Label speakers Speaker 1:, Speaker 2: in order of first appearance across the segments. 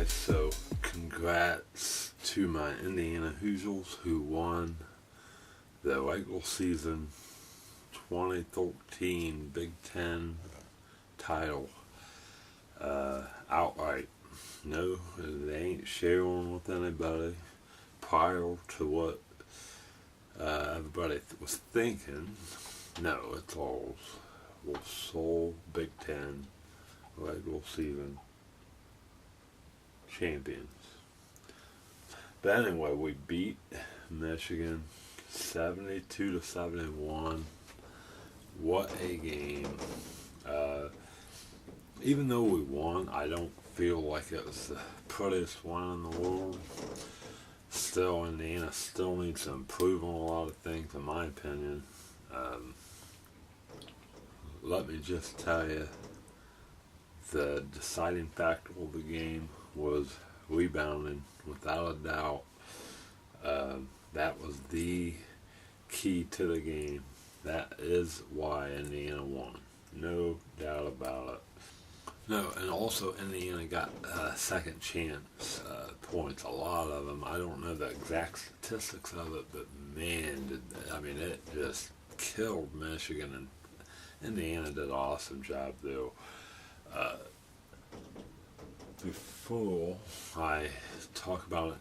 Speaker 1: so congrats to my Indiana Hoosiers who won the regular season 2013 Big Ten title outright. No, they ain't sharing with anybody prior to what everybody was thinking. No, it's all sole Big Ten regular season champions. But anyway, we beat Michigan 72-71. What a game. Even though we won, I don't feel like it was the prettiest one in the world. Still, Indiana still needs to improve on a lot of things, in my opinion. Let me just tell you, the deciding factor of the game was rebounding, without a doubt. That was the key to the game. That is why Indiana won. No doubt about it. No, and also Indiana got second chance points, a lot of them. I don't know the exact statistics of it, but man, it just killed Michigan, and Indiana did an awesome job, though. Before I talk about it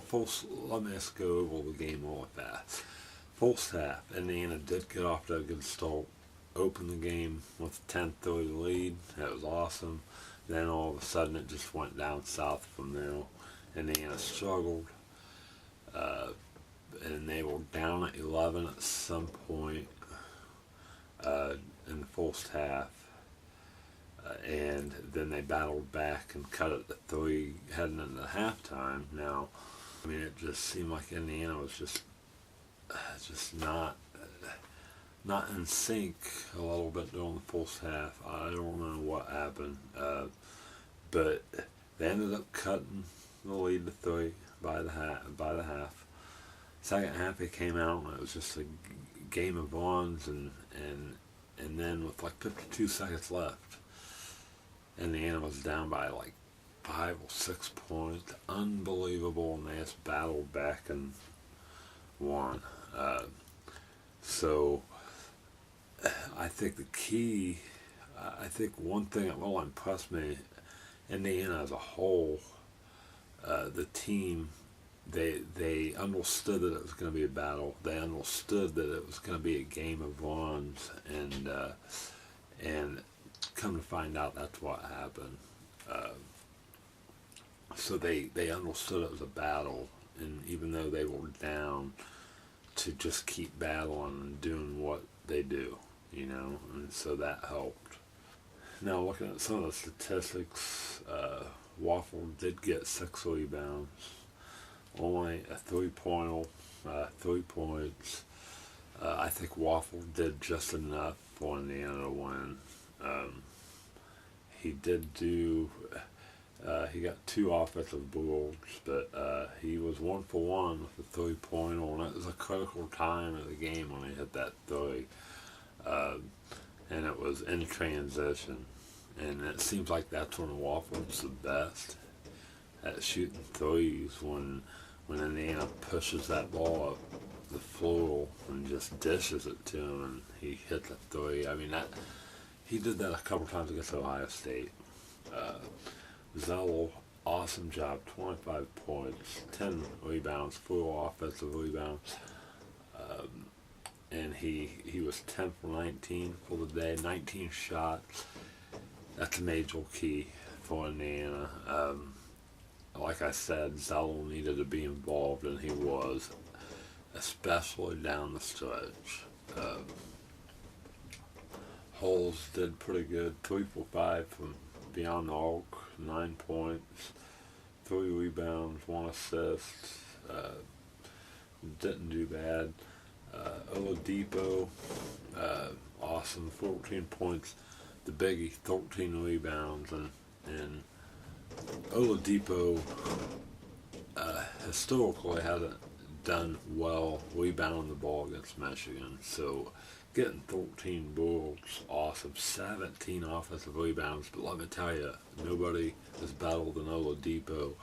Speaker 1: first let me just go over the game real fast. First half, Indiana did get off to a good start. Opened the game with a 10-3 lead. That was awesome. Then all of a sudden it just went down south from there. Indiana struggled. And they were down at 11 at some point in the first half. And then they battled back and cut it to 3 heading into halftime. Now, it just seemed like Indiana was just not in sync a little bit during the first half. I don't know what happened, but they ended up cutting the lead to 3 by the half. Second half, they came out and it was just a game of runs, and then with like 52 seconds left, Indiana was down by like 5 or 6 points. Unbelievable, and they just battled back and won. So I think one thing that will impress me, Indiana as a whole, the team, they understood that it was going to be a battle. They understood that it was going to be a game of runs, and come to find out, that's what happened. So they understood it was a battle, and even though they were down, to just keep battling and doing what they do, and so that helped. Now, looking at some of the statistics, Wofford did get 6 rebounds, only a 3-pointer, 3 points. I think Wofford did just enough for Indiana to win. He did he got 2 offensive boards, but he was 1 for 1 with a 3-pointer, and it was a critical time of the game when he hit that 3. And it was in transition. And it seems like that's when Wofford's the best at shooting threes, when Indiana pushes that ball up the floor and just dishes it to him, and he hits a 3. He did that a couple times against Ohio State. Zello, awesome job, 25 points, 10 rebounds, 4 offensive rebounds. And he was 10 for 19 for the day, 19 shots. That's a major key for Indiana. Like I said, Zello needed to be involved, and he was, especially down the stretch. Holes did pretty good, 3 for 5 from beyond the arc, 9 points, 3 rebounds, 1 assist. Didn't do bad. Oladipo, awesome, 14 points. The biggie, 13 rebounds, and Oladipo historically hasn't done well rebounding the ball against Michigan. So getting 13 boards, awesome. 17 offensive rebounds, but let me tell you, nobody has battled an Oladipo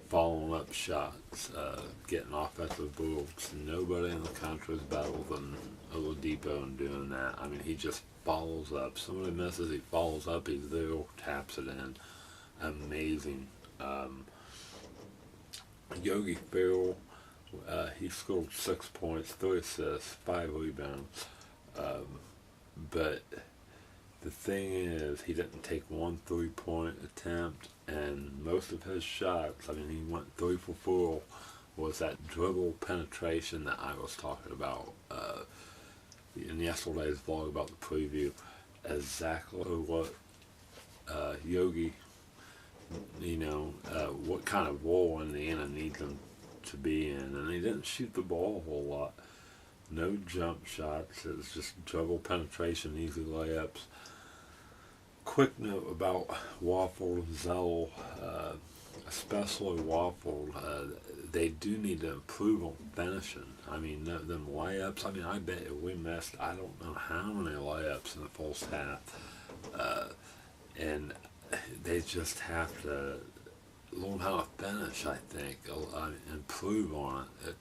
Speaker 1: following up shots, getting offensive boards. Nobody in the country has battled an Oladipo in doing that. I mean, he just follows up. Somebody misses, he follows up, he's there, taps it in. Amazing. Yogi Ferrell, he scored 6 points, 3 assists, 5 rebounds. But the thing is, he didn't take one 3-point attempt, and most of his shots, I mean, he went 3 for 4, was that dribble penetration that I was talking about in yesterday's vlog about the preview. Exactly what Yogi, what kind of role Indiana needs him to be in, and he didn't shoot the ball a whole lot. No jump shots, it was just dribble penetration, easy layups. Quick note about Wofford and Zell, especially Wofford, they do need to improve on finishing. I mean, them layups, I mean, I bet you we missed, I don't know how many layups in the first half. And they just have to learn how to finish, I think, improve on it.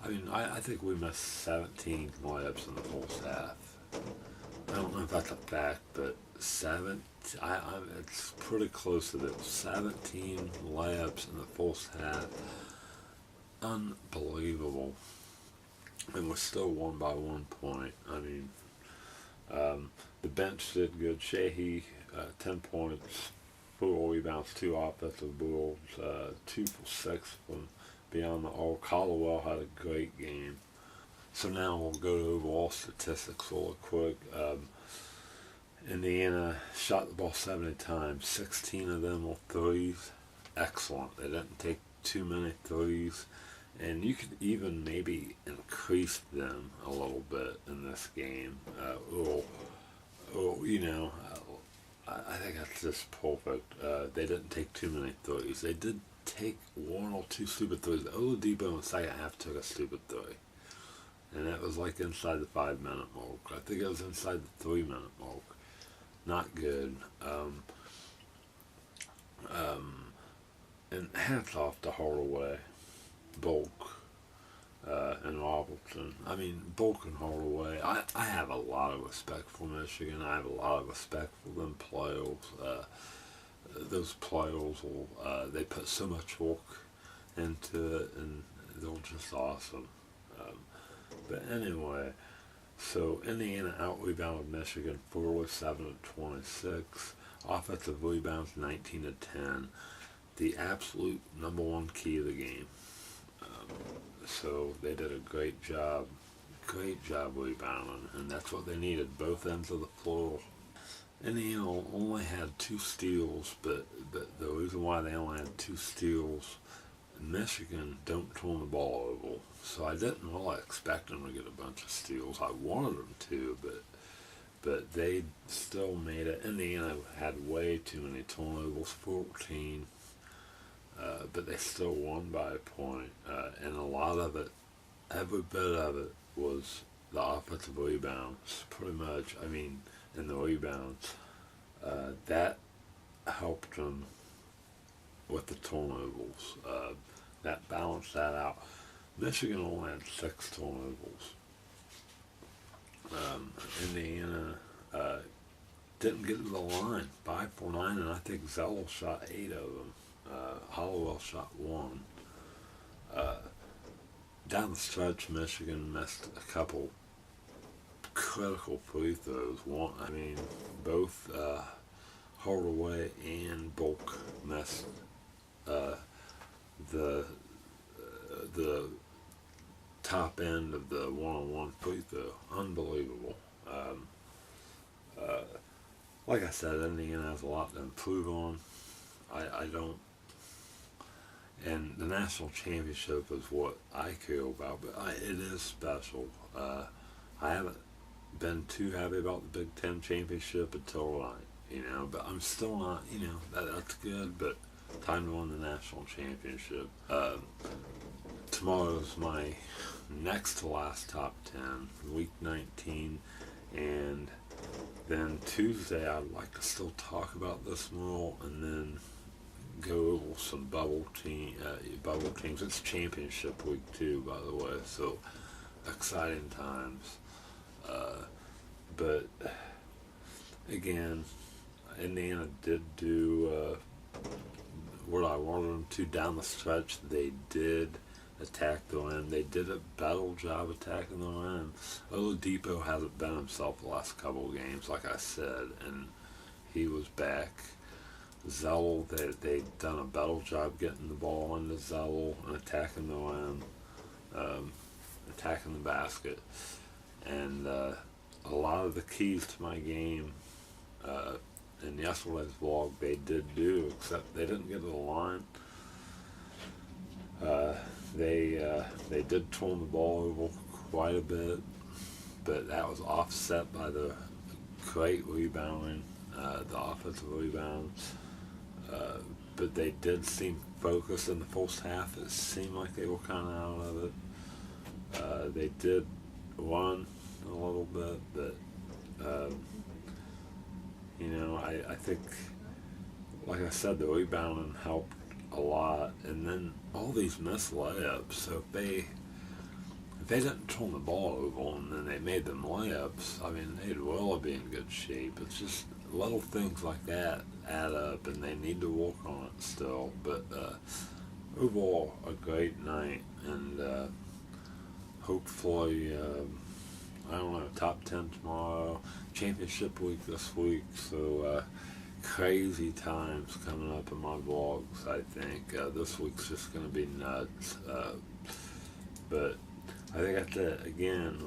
Speaker 1: I think we missed 17 layups in the first half. I don't know if that's a fact, but it's pretty close to that. 17 layups in the first half. Unbelievable. And we're still won by 1 point. I mean, the bench did good. Sheehy, 10 points, 4 rebounds, 2 offensive boards, 2 for 6 from beyond the arc. Caldwell had a great game. So now we'll go to overall statistics real quick. Indiana shot the ball 70 times. 16 of them were threes. Excellent. They didn't take too many threes. And you could even maybe increase them a little bit in this game. I think that's just perfect. They didn't take too many threes. They did take 1 or 2 stupid threes. Oladipo in the second half took a stupid three. And that was like inside the 5-minute mark. I think it was inside the 3-minute mark. Not good. And hats off to Hardaway, Bulk, and Robertson. I mean, Bulk and Hardaway, I have a lot of respect for Michigan. I have a lot of respect for them players. Those players, they put so much work into it, and they're just awesome. But anyway, so Indiana out-rebounded Michigan 47-26. Offensive rebounds 19-10. The absolute number 1 key of the game. So they did a great job rebounding, and that's what they needed, both ends of the floor. Indiana only had 2 steals, but the reason why they only had 2 steals, Michigan don't turn the ball over. So I didn't really expect them to get a bunch of steals. I wanted them to, but they still made it. Indiana had way too many turnovers, 14. But they still won by a point, and a lot of it, every bit of it, was the offensive rebounds, pretty much. I mean, and the rebounds, that helped them with the turnovers. That balanced that out. Michigan only had 6 turnovers. Indiana didn't get to the line, 5 for 9, and I think Zell shot 8 of them. Hollowell shot 1. Down the stretch, Michigan missed a couple critical free throws. Both Hardaway and Bulk missed the top end of the one-on-one free throw. Unbelievable. Like I said, Indiana has a lot to improve on. I don't. And the national championship is what I care about, but it is special. I haven't been too happy about the Big Ten championship until tonight, but I'm still not, that's good, but time to win the national championship. tomorrow's my next to last top 10, week 19, and then Tuesday I'd like to still talk about this more, and then go over some bubble teams. It's championship week too, by the way, so exciting times. But again, Indiana did do what I wanted them to down the stretch. They did attack the rim. They did a better job attacking the rim. Oladipo hasn't been himself the last couple of games, like I said, and he was back. Zell, they've done a better job getting the ball into Zell and attacking the rim, attacking the basket. And a lot of the keys to my game in yesterday's vlog they did do, except they didn't get to the line. They did turn the ball over quite a bit, but that was offset by the great rebounding, the offensive rebounds. But they did seem focused in the first half. It seemed like they were kind of out of it. They did run a little bit, but I think, like I said, the rebounding helped a lot, and then all these missed layups. So if they didn't turn the ball over and then they made them layups, I mean, they'd really be in good shape. It's just little things like that add up, and they need to work on it still. But overall, a great night, and hopefully, I don't know, top 10 tomorrow, championship week this week, so crazy times coming up in my vlogs, I think. This week's just going to be nuts, but I think that's it.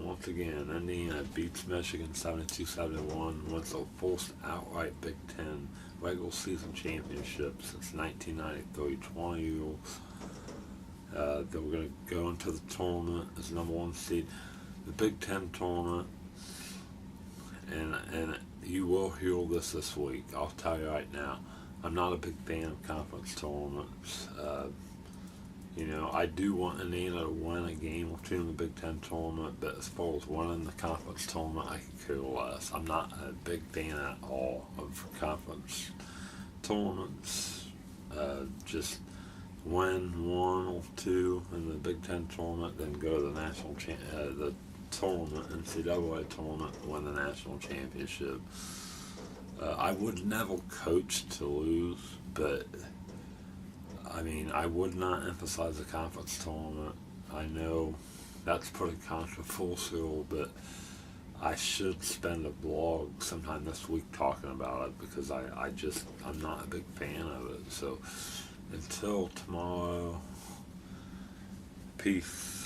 Speaker 1: Once again, Indiana beats Michigan 72-71, wins the first outright Big Ten regular season championship since 1993, 20 years. They were going to go into the tournament as number one seed, the Big Ten tournament, and you will hear this week. I'll tell you right now, I'm not a big fan of conference tournaments. I do want Indiana to win a game or two in the Big Ten tournament, but as far as winning the conference tournament, I could care less. I'm not a big fan at all of conference tournaments. Just win one or two in the Big Ten tournament, then go to the national the tournament, NCAA tournament, and win the national championship. I would never coach to lose, but I mean, I would not emphasize the conference tournament. I know that's pretty controversial, but I should spend a vlog sometime this week talking about it, because I'm not a big fan of it. So until tomorrow, peace.